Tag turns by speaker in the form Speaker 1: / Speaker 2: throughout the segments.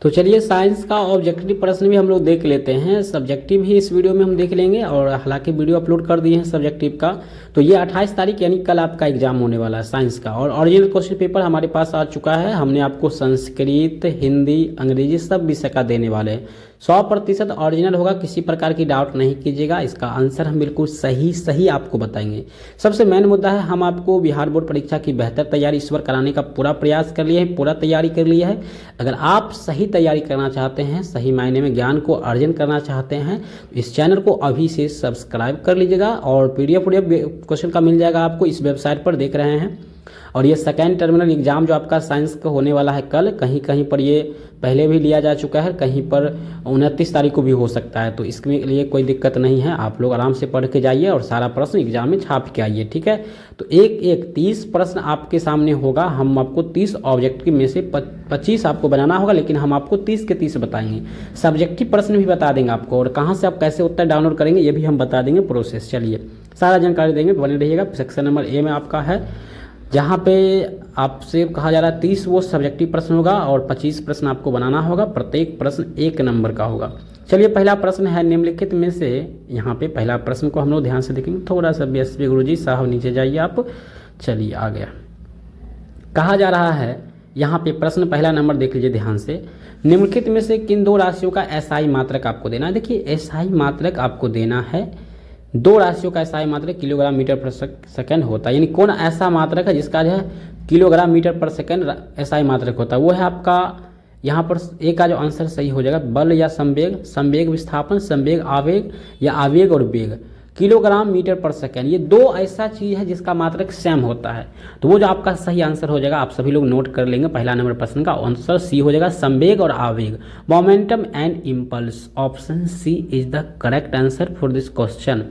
Speaker 1: तो चलिए साइंस का ऑब्जेक्टिव प्रश्न भी हम लोग देख लेते हैं, सब्जेक्टिव भी इस वीडियो में हम देख लेंगे। और हालांकि वीडियो अपलोड कर दिए हैं सब्जेक्टिव का। तो ये 28 तारीख यानी कल आपका एग्जाम होने वाला है साइंस का। और ओरिजिनल क्वेश्चन पेपर हमारे पास आ चुका है। हमने आपको संस्कृत, हिंदी, अंग्रेजी सब विषय का देने वाले हैं। 100% ओरिजिनल होगा, किसी प्रकार की डाउट नहीं कीजिएगा। इसका आंसर हम बिल्कुल सही आपको बताएंगे। सबसे मेन मुद्दा है, हम आपको बिहार बोर्ड परीक्षा की बेहतर तैयारी इस बार कराने का पूरा प्रयास कर लिए हैं, पूरा तैयारी कर लिया है। अगर आप सही तैयारी करना चाहते हैं, सही मायने में ज्ञान को अर्जन करना चाहते हैं, तो इस चैनल को अभी से सब्सक्राइब कर लीजिएगा। और PDF क्वेश्चन का मिल जाएगा आपको इस वेबसाइट पर, देख रहे हैं। और ये सेकेंड टर्मिनल एग्जाम जो आपका साइंस का होने वाला है कल, कहीं कहीं पर ये पहले भी लिया जा चुका है, कहीं पर 29 तारीख को भी हो सकता है। तो इसके लिए कोई दिक्कत नहीं है, आप लोग आराम से पढ़ के जाइए और सारा प्रश्न एग्जाम में छाप के आइए, ठीक है। तो एक 30 प्रश्न आपके सामने होगा। हम आपको 30 ऑब्जेक्टिव में से 25 आपको बनाना होगा, लेकिन हम आपको 30 के 30 बताएंगे। सब्जेक्टिव प्रश्न भी बता देंगे आपको, और कहाँ से आप कैसे उत्तर डाउनलोड करेंगे ये भी हम बता देंगे प्रोसेस। चलिए सारा जानकारी देंगे, बने रहिएगा। सेक्शन नंबर A में आपका है, जहाँ पे आपसे कहा जा रहा है 30 वो सब्जेक्टिव प्रश्न होगा और 25 प्रश्न आपको बनाना होगा। प्रत्येक प्रश्न 1 नंबर का होगा। चलिए पहला प्रश्न है निम्नलिखित में से, यहाँ पे पहला प्रश्न को हम लोग ध्यान से देखेंगे। थोड़ा सा BSP गुरुजी साहब नीचे जाइए आप। चलिए आ गया। कहा जा रहा है यहाँ पे प्रश्न पहला नंबर देख लीजिए ध्यान से। निम्नलिखित में से किन दो राशियों का SI मात्रक आपको देना है। देखिए SI मात्रक आपको देना है, दो राशियों का SI मात्रक किलोग्राम मीटर पर सेकंड होता है। यानी कौन ऐसा मात्रक है जिसका जो है किलोग्राम मीटर पर सेकंड SI मात्रक होता है, वो है आपका यहाँ पर A का जो आंसर सही हो जाएगा, बल या संवेग, संवेग विस्थापन, संवेग आवेग या आवेग और वेग। किलोग्राम मीटर पर सेकंड, ये दो ऐसा चीज़ है जिसका मात्रक सेम होता है। तो वो जो आपका सही आंसर हो जाएगा, आप सभी लोग नोट कर लेंगे। पहला नंबर प्रश्न का आंसर C हो जाएगा, संवेग और आवेग, momentum and impulse. Option C is the correct answer for this question.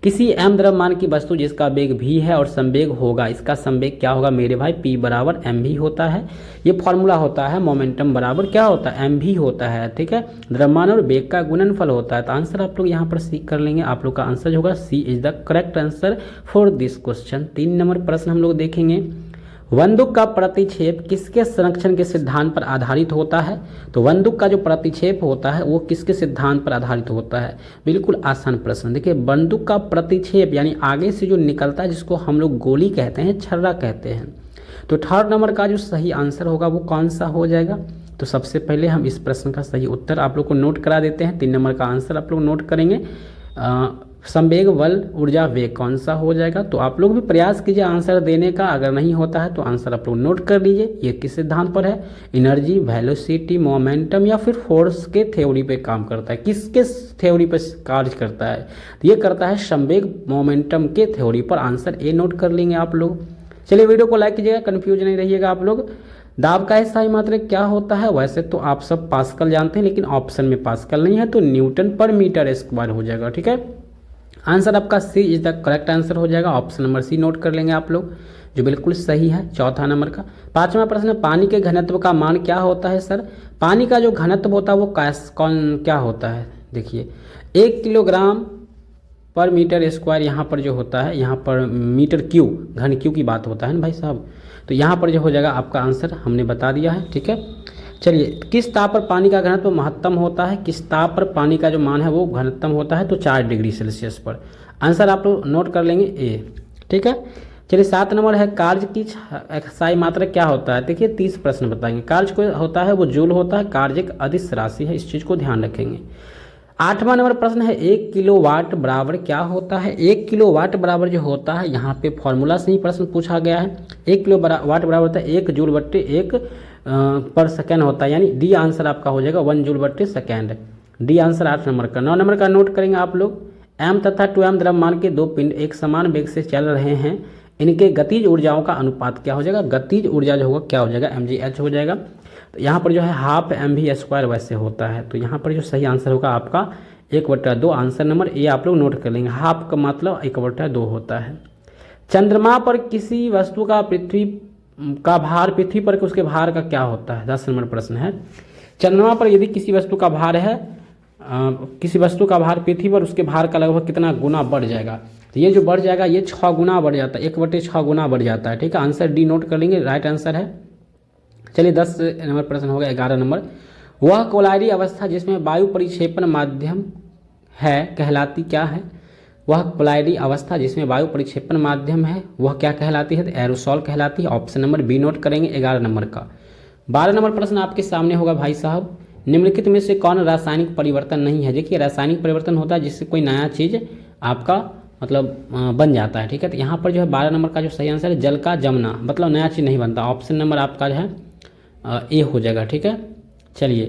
Speaker 1: किसी m द्रव्यमान की वस्तु जिसका वेग v है और संवेग होगा, इसका संवेग क्या होगा मेरे भाई, P बराबर mv होता है। ये फॉर्मूला होता है। मोमेंटम बराबर क्या होता है, mv होता है, ठीक है। द्रव्यमान और वेग का गुणनफल होता है। तो आंसर आप लोग यहाँ पर सीख कर लेंगे। आप लोग का आंसर होगा C is the correct answer for this question. 3 number प्रश्न हम लोग देखेंगे। बंदूक का प्रतिक्षेप किसके संरक्षण के सिद्धांत पर आधारित होता है। तो बंदूक का जो प्रतिक्षेप होता है वो किसके सिद्धांत पर आधारित होता है। बिल्कुल आसान प्रश्न। देखिए बंदूक का प्रतिक्षेप यानी आगे से जो निकलता है, जिसको हम लोग गोली कहते हैं, छर्रा कहते हैं। तो 3rd नंबर का जो सही आंसर होगा वो कौन सा हो जाएगा। तो सबसे पहले हम इस प्रश्न का सही उत्तर आप लोग को नोट करा देते हैं। 3 नंबर का आंसर आप लोग नोट करेंगे। संवेग, बल, ऊर्जा, वेग कौन सा हो जाएगा। तो आप लोग भी प्रयास कीजिए आंसर देने का। अगर नहीं होता है तो आंसर आप लोग नोट कर लीजिए। ये किस सिद्धांत पर है, एनर्जी, वेलोसिटी, मोमेंटम या फिर फोर्स के थ्योरी पे काम करता है। किसके थ्योरी पर कार्य करता है, तो ये करता है संवेग मोमेंटम के थ्योरी पर। आंसर A नोट कर लेंगे आप लोग। चलिए वीडियो को लाइक कीजिएगा, कन्फ्यूज नहीं रहिएगा आप लोग। दाब का SI मात्रक क्या होता है, वैसे तो आप सब पास्कल जानते हैं, लेकिन ऑप्शन में पास्कल नहीं है, तो न्यूटन पर मीटर स्क्वायर हो जाएगा, ठीक है। आंसर आपका C is the correct answer हो जाएगा। ऑप्शन नंबर C नोट कर लेंगे आप लोग, जो बिल्कुल सही है। 4था नंबर का 5वां प्रश्न, पानी के घनत्व का मान क्या होता है सर। पानी का जो घनत्व होता है वो क्या होता है। देखिए 1 किलोग्राम पर मीटर स्क्वायर यहाँ पर जो होता है, यहाँ पर मीटर क्यूब, घन क्यू की बात होता है ना भाई साहब। तो यहाँ पर जो हो जाएगा आपका आंसर हमने बता दिया है, ठीक है। चलिए किस ताप पर पानी का घनत्व महत्तम होता है। किस ताप पर पानी का जो मान है वो घनत्तम होता है, तो 4 डिग्री सेल्सियस पर। आंसर आप लोग नोट कर लेंगे A, ठीक है। चलिए 7 नंबर है, कार्य की SI मात्रक क्या होता है। देखिए 30 प्रश्न बताएंगे। कार्य को होता है वो जूल होता है, कार्य एक अदिश राशि है, इस चीज़ को ध्यान रखेंगे। 8वां नंबर प्रश्न है, 1 किलोवाट बराबर क्या होता है। 1 किलोवाट बराबर जो होता है, यहाँ पे फॉर्मूला से ही प्रश्न पूछा गया है। 1 किलोवाट बराबर होता है 1 जूल बट्टे 1 पर सेकेंड होता है, यानी डी आंसर आपका हो जाएगा 1 जूल बट्टे सेकेंड। डी आंसर 8 नंबर का। 9 नंबर का नोट करेंगे आप लोग। m तथा 2m द्रव्यमान के दो पिंड एक समान वेग से चल रहे हैं, इनके गतिज ऊर्जाओं का अनुपात क्या हो जाएगा। गतिज ऊर्जा जो होगा क्या हो जाएगा, mgh हो जाएगा। तो यहाँ पर जो है हाफ mv² वैसे होता है। तो यहाँ पर जो सही आंसर होगा आपका 1/2। आंसर नंबर A आप लोग नोट कर लेंगे। हाफ का मतलब 1/2 होता है। चंद्रमा पर किसी वस्तु का पृथ्वी पर उसके भार का क्या होता है। 10 नंबर प्रश्न है, चंद्रमा पर यदि किसी वस्तु का भार है, किसी वस्तु का भार पृथ्वी पर उसके भार का लगभग कितना गुना बढ़ जाएगा। तो ये जो बढ़ जाएगा ये 6 गुना बढ़ जाता है, 1/6 गुना बढ़ जाता है, ठीक है। आंसर D नोट कर लेंगे, राइट आंसर है। चलिए 10 नंबर प्रश्न हो गया। 11 नंबर, वह कोलायरी अवस्था जिसमें वायु परिक्षेपण माध्यम है कहलाती क्या है? वह कोलायरी अवस्था जिसमें वायु परिक्षेपण माध्यम है वह क्या कहलाती है? एरोसॉल कहलाती है। ऑप्शन नंबर बी नोट करेंगे 11 नंबर का। 12 नंबर प्रश्न आपके सामने होगा भाई साहब, निम्नलिखित में से कौन रासायनिक परिवर्तन नहीं है? देखिए रासायनिक परिवर्तन होता है जिससे कोई नया चीज़ आपका मतलब बन जाता है, ठीक है। तो यहाँ पर जो है 12 नंबर का जो सही आंसर है जल का जमना, मतलब नया चीज़ नहीं बनता। ऑप्शन नंबर आपका जो है ए हो जाएगा, ठीक है। चलिए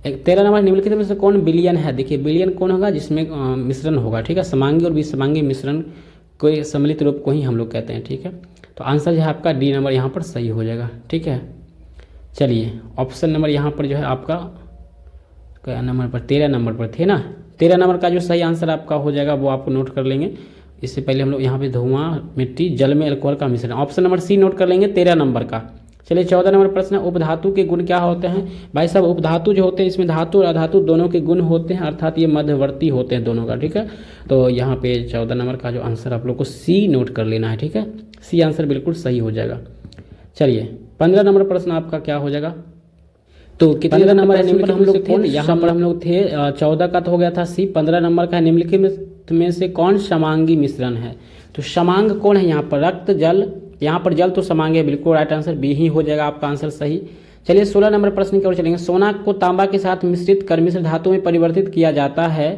Speaker 1: 13 नंबर, निम्नलिखित में से कौन विलयन है? देखिए विलयन कौन होगा? जिसमें मिश्रण होगा, ठीक है। समांगी और विसमांगी मिश्रण कोई सम्मिलित रूप को ही हम लोग कहते हैं, ठीक है। तो आंसर जो है आपका डी नंबर यहाँ पर सही हो जाएगा, ठीक है। चलिए ऑप्शन नंबर यहाँ पर जो है आपका क्या नंबर पर 13 नंबर पर थे ना, 13 नंबर का जो सही आंसर आपका हो जाएगा वो आपको नोट कर लेंगे। इससे पहले हम लोग यहाँ पे धुआं, मिट्टी, जल में अल्कोहल का मिश्रण, ऑप्शन नंबर सी नोट कर लेंगे 13 नंबर का। चलिए 14 नंबर प्रश्न है, उपधातु के गुण क्या होते हैं? भाई साहब उपधातु जो होते हैं इसमें धातु और अधातु दोनों के गुण होते हैं, अर्थात ये मध्यवर्ती होते हैं दोनों का, ठीक है। तो यहाँ पे 14 नंबर का जो आंसर आप लोग को सी नोट कर लेना है, ठीक है। सी आंसर बिल्कुल सही हो जाएगा। चलिए 15 नंबर प्रश्न आपका क्या हो जाएगा? तो कितने नंबर है निम्नलिखित हम लोग थे? यहाँ पर हम लोग थे 14 का तो हो गया था सी। 15 नंबर का है, निम्नलिखित में से कौन समांगी मिश्रण है? तो समांग कौन है यहाँ पर? रक्त, जल, यहाँ पर जल तो समांग है, बिल्कुल राइट आंसर बी ही हो जाएगा आपका आंसर सही। चलिए 16 नंबर प्रश्न की ओर चलेंगे। सोना को तांबा के साथ मिश्रित कर मिश्र धातु में परिवर्तित किया जाता है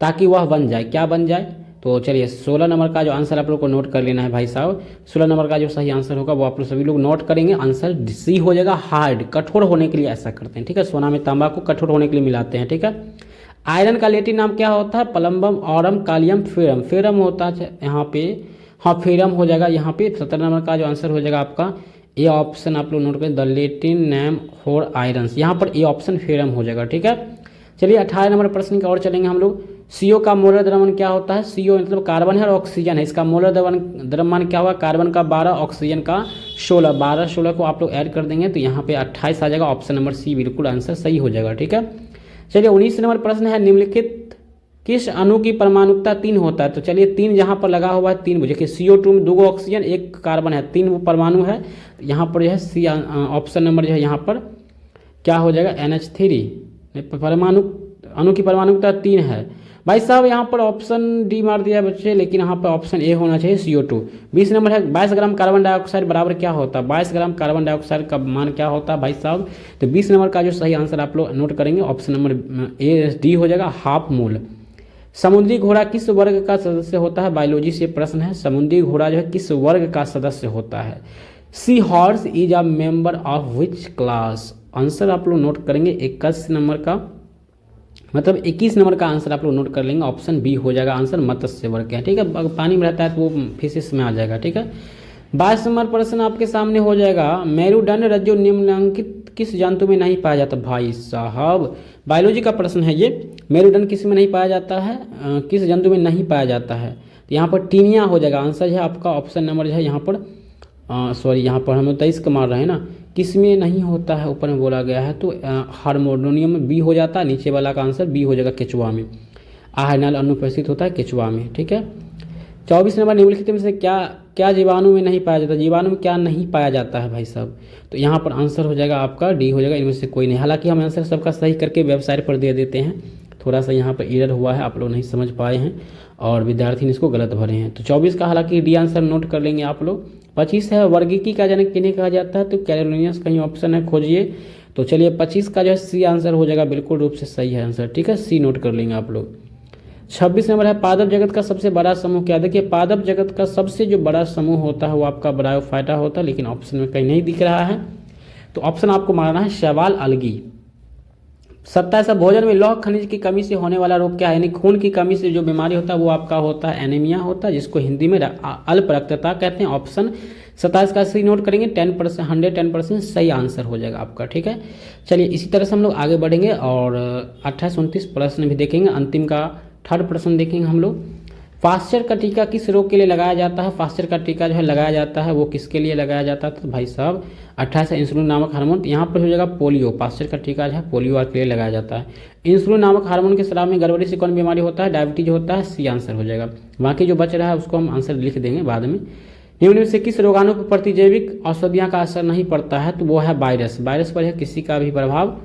Speaker 1: ताकि वह बन जाए, क्या बन जाए? तो चलिए 16 नंबर का जो आंसर आप लोग को नोट कर लेना है भाई साहब। 16 नंबर का जो सही आंसर होगा वो आप लोग सभी लोग नोट करेंगे। आंसर सी हो जाएगा, हार्ड, कठोर होने के लिए ऐसा करते हैं, ठीक है। सोना में तांबा को कठोर होने के लिए मिलाते हैं, ठीक है। आयरन का लैटिन नाम क्या होता है? Plumbum, aurum, kalium, ferrum. Ferrum होता है यहाँ पे, हाँ फेरम हो जाएगा यहाँ पे। 17 नंबर का जो आंसर हो जाएगा आपका ए ऑप्शन आप लोग नोट करें, the Latin name for iron, यहाँ पर ए ऑप्शन फेरम हो जाएगा, ठीक है। चलिए 18 नंबर प्रश्न की ओर चलेंगे हम लोग। CO का मोलर द्रव्यमान क्या होता है? CO मतलब कार्बन है और ऑक्सीजन है, इसका मोलर द्रव्यमान क्या होगा? कार्बन का 12, ऑक्सीजन का 16, 12 16 को आप लोग ऐड कर देंगे तो यहाँ पे 28 आ जाएगा। ऑप्शन नंबर सी बिल्कुल आंसर सही हो जाएगा, ठीक है। चलिए 19 नंबर प्रश्न है, निम्नलिखित किस अणु की परमाणुकता 3 होता है? तो चलिए 3 जहाँ पर लगा हुआ है 3, देखिए CO2 में 2 ऑक्सीजन 1 कार्बन है, 3 वो परमाणु है। यहाँ पर जो है सी ऑप्शन नंबर जो है यहाँ पर क्या हो जाएगा? NH3 परमाणु, अणु की परमाणुकता 3 है भाई साहब। यहाँ पर ऑप्शन डी मार दिया बच्चे, लेकिन यहाँ पर ऑप्शन ए होना चाहिए CO2। 20 नंबर है, 22 ग्राम कार्बन डाइऑक्साइड बराबर क्या होता है? 22 ग्राम कार्बन डाइऑक्साइड का मान क्या होता है भाई साहब? तो 20 नंबर का जो सही आंसर आप लोग नोट करेंगे ऑप्शन नंबर ए डी हो जाएगा, हाफ मोल। समुद्री घोड़ा किस वर्ग का सदस्य होता है? बायोलॉजी से प्रश्न है, समुद्री घोड़ा जो है किस वर्ग का सदस्य होता है? Sea horse is a member of which class? Answer आप लोग नोट करेंगे 21 नंबर का, मतलब 21 नंबर का आंसर आप लोग नोट कर लेंगे। ऑप्शन बी हो जाएगा आंसर, मत्स्य वर्ग का है, ठीक है। पानी में रहता है तो वो फिशिस में आ जाएगा, ठीक है। 22 नंबर प्रश्न आपके सामने हो जाएगा, मेरुदंड रज्जु निम्नलिखित किस जंतु में नहीं पाया जाता? भाई साहब बायोलॉजी का प्रश्न है ये, मेरुदंड किस में नहीं पाया जाता है, किस जंतु में नहीं पाया जाता है? तो यहाँ पर टीनिया हो जाएगा आंसर है आपका। ऑप्शन नंबर जो है यहाँ पर सॉरी यहाँ पर हम 23 का मार रहे हैं ना, किस में नहीं होता है ऊपर में बोला गया है, तो हार्मोनियम में बी हो जाता है, नीचे वाला का आंसर बी हो जाएगा, केचुआ में। आहारनाल अनुपस्थित होता है केचुआ में, ठीक है। 24 नंबर, निम्नलिखित में से क्या जीवाणु में नहीं पाया जाता? जीवाणु में क्या नहीं पाया जाता है भाई साहब? तो यहाँ पर आंसर हो जाएगा आपका डी हो जाएगा, इनमें से कोई नहीं। हालांकि हम आंसर सबका सही करके वेबसाइट पर दे देते हैं, थोड़ा सा यहाँ पर एरर हुआ है, आप लोग नहीं समझ पाए हैं और विद्यार्थी ने इसको गलत भरे हैं। तो 24 का हालांकि डी आंसर नोट कर लेंगे आप लोग। 25 है, वर्गीकी का जनक किन्हें कहा जाता है? तो कैरोलिनियस कहीं ऑप्शन है, खोजिए। तो चलिए 25 का जो है सी आंसर हो जाएगा, बिल्कुल रूप से सही है आंसर, ठीक है। सी नोट कर लेंगे आप लोग। 26 नंबर है, पादप जगत का सबसे बड़ा समूह क्या? देखिए पादप जगत का सबसे जो बड़ा समूह होता है वो आपका ब्रायोफाइटा होता है, लेकिन ऑप्शन में कहीं नहीं दिख रहा है, तो ऑप्शन आपको मारना है शैवाल अल्गी। 27 है, भोजन में लौह खनिज की कमी से होने वाला रोग क्या है? यानी खून की कमी से जो बीमारी होता है वो आपका होता है एनीमिया होता है, जिसको हिंदी में अल्प रक्तता कहते हैं। ऑप्शन 27 का सी नोट करेंगे, 10% 110% सही आंसर हो जाएगा आपका, ठीक है। चलिए इसी तरह से हम लोग आगे बढ़ेंगे और 28 29 प्रश्न भी देखेंगे, अंतिम का 3rd प्रश्न देखेंगे हम लोग। फास्चर का टीका किस रोग के लिए लगाया जाता है? फास्चर का टीका जो है लगाया जाता है वो किसके लिए लगाया जाता है? तो भाई साहब 28 इंसुलिन नामक हार्मोन, यहाँ पर हो जाएगा पोलियो। फास्चर का टीका जो है पोलियो के लिए लगाया जाता है। इंसुलिन नामक हार्मोन के स्राव में गड़बड़ी से कौन बीमारी होता है? डायबिटीज होता है, सी आंसर हो जाएगा। बाकी जो बच रहा है उसको हम आंसर लिख देंगे बाद में। निम्न में से किस रोगाणु पर प्रतिजैविक औषधियों का असर नहीं पड़ता है? तो वो है वायरस। वायरस पर है किसी का भी प्रभाव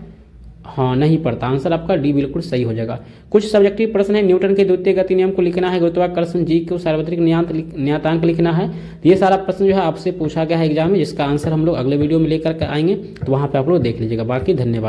Speaker 1: हाँ नहीं पड़ता, आंसर आपका डी बिल्कुल सही हो जाएगा। कुछ सब्जेक्टिव प्रश्न है, न्यूटन के द्वितीय गति नियम को लिखना है, गुरुत्वाकर्षण जी को सार्वत्रिक नियतांक लिखना है। तो ये सारा प्रश्न जो है आपसे पूछा गया है एग्जाम में, जिसका आंसर हम लोग अगले वीडियो में लेकर के आएंगे, तो वहाँ पे आप लोग देख लीजिएगा। बाकी धन्यवाद।